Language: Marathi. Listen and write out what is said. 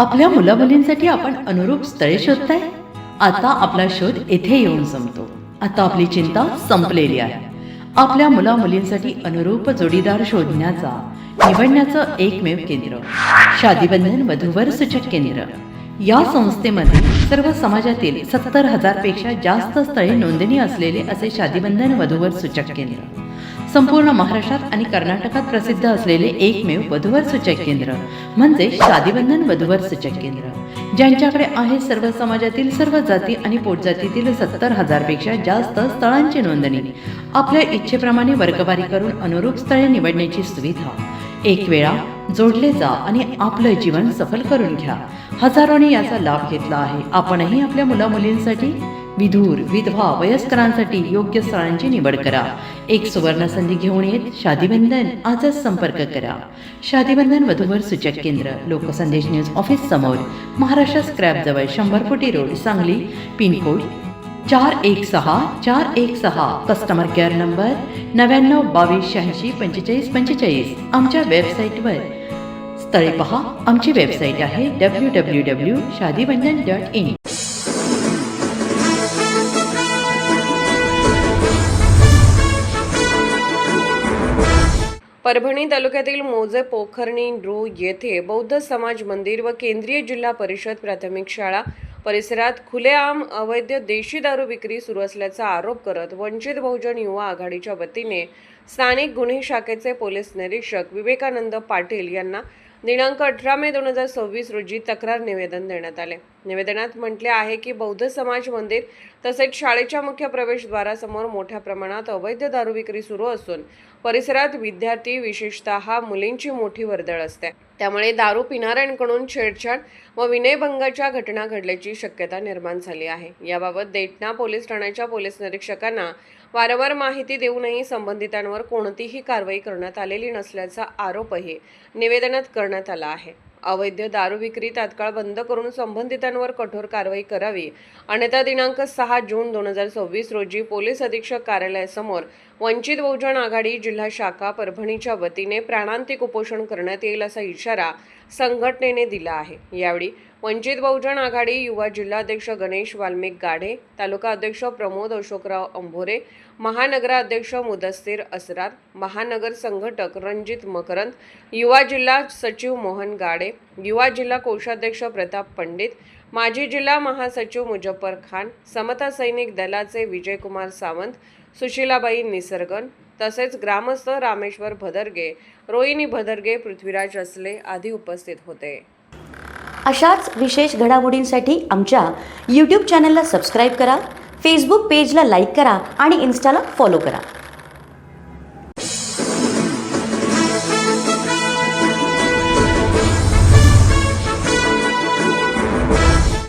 आपल्या मुलामुलींसाठी आपण अनुरूप स्थळे शोधताय? आता आपला शोध येथे येऊन संपतो. आता आपली चिंता संपलेली आहे. आपल्या मुलामुलींसाठी अनुरूप जोडीदार शोधण्याचा निवडण्याचं एकमेव केंद्र शादीबंधन वधूवर सूचक केंद्र. या संस्थेमध्ये सर्व समाजातील 70,000 पेक्षा जास्त स्थळे नोंदणी असलेले असे शादीबंधन वधूवर सूचक केंद्र. संपूर्ण महाराष्ट्रात आणि कर्नाटकात प्रसिद्ध असलेले एकमेव वधूवर सूचक केंद्र म्हणजे शादीबंधन वधूवर सूचक केंद्र, ज्यांच्याकडे आहे सर्व समाजातील सर्व जाती आणि पोटजातीतील 70,000 पेक्षा जास्त स्थळांची नोंदणी. आपल्या इच्छेप्रमाणे वर्गवारी करून अनुरूप स्थळे निवडण्याची सुविधा. एक वेळा जोडले जा आणि आपलं जीवन सफल करून घ्या. हजारोंनी याचा लाभ घेतला आहे. आपणही आपल्या मुलामुलींसाठी, विधूर, विधवा, वयस्करांसाठी योग्य स्थळांची निवड करा. एक सुवर्ण संधी घेऊन येत शादीबंधन. आजच संपर्क करा. शादीबंधन वधूवर सूचक केंद्र, लोकसंदेश न्यूज ऑफिस समोर, महाराष्ट्र स्क्रॅप जवळ, 100 फुटी road, Sangli. Pincode 416416. Customer care number 9922864545. आमच्या वेबसाईटवर स्थळे पहा. आमची वेबसाईट आहे www.shadibandhan.in. परभणी तालुक्यातील मोजे पोखर्णी रू येथे बौद्ध समाज मंदिर व केंद्रीय जिल्हा परिषद प्राथमिक शाळा परिसरात खुलेआम अवैध देशी दारू विक्री सुरू असल्याचा आरोप करत वंचित बहुजन युवा आघाडीच्या वतीने स्थानिक गुन्हे शाखेचे पोलीस निरीक्षक विवेकानंद पाटील यांना दिनांक 18 मे 2026 रोजी तक्रार निवेदन देण्यात आले. निवेदनात म्हटले आहे की बौद्ध समाज मंदिर तसेच शाळेच्या मुख्य प्रवेशद्वारासमोर मोठ्या प्रमाणात अवैध दारू विक्री सुरू असून परिसरात विद्यार्थी, विशेषतः मुलींची मोठी वर्दळ असते. त्यामुळे दारू पिणाऱ्यांकडून छेडछाड व विनयभंगाच्या घटना घडल्याची शक्यता निर्माण झाली आहे. याबाबत दैठणा पोलीस ठाण्याच्या पोलीस निरीक्षकांना वारंवार माहिती देऊनही संबंधितांवर कोणतीही कारवाई करण्यात आलेली नसल्याचा आरोपही निवेदनात करण्यात आला आहे. अवैध दारू विक्री तात्काळ बंद करून संबंधितांवर कठोर कारवाई करावी, अन्यथा दिनांक 6 जून 2026 रोजी पोलीस अधीक्षक कार्यालयासमोर वंचित बहुजन आघाडी जिल्हा शाखा परभणीच्या वतीने प्राणांतिक उपोषण करण्यात येईल असा इशारा संघटनेने दिला आहे. यावेळी वंचित बहुजन आघाडी युवा जिल्हाध्यक्ष गणेश वाल्मिक गाढे, तालुका अध्यक्ष प्रमोद अशोकराव अंभोरे, महानगराध्यक्ष मुदस्सीर असरार, महानगर संघटक रणजित मकरंद, युवा जिल्हा सचिव मोहन गाडे, युवा जिल्हा कोषाध्यक्ष प्रताप पंडित, माजी जिल्हा महासचिव मुजफ्फर खान, समता सैनिक दलाचे विजयकुमार सावंत, सुशीलाबाई निसर्गन तसेच ग्रामस्थ रामेश्वर भदरगे, रोहिणी भदरगे, पृथ्वीराज असले आदी उपस्थित होते. अशाच विशेष घडामोडींसाठी आमच्या यूट्यूब चॅनलला सबस्क्राईब करा, फेसबुक पेजला लाईक करा आणि इन्स्टाला फॉलो करा.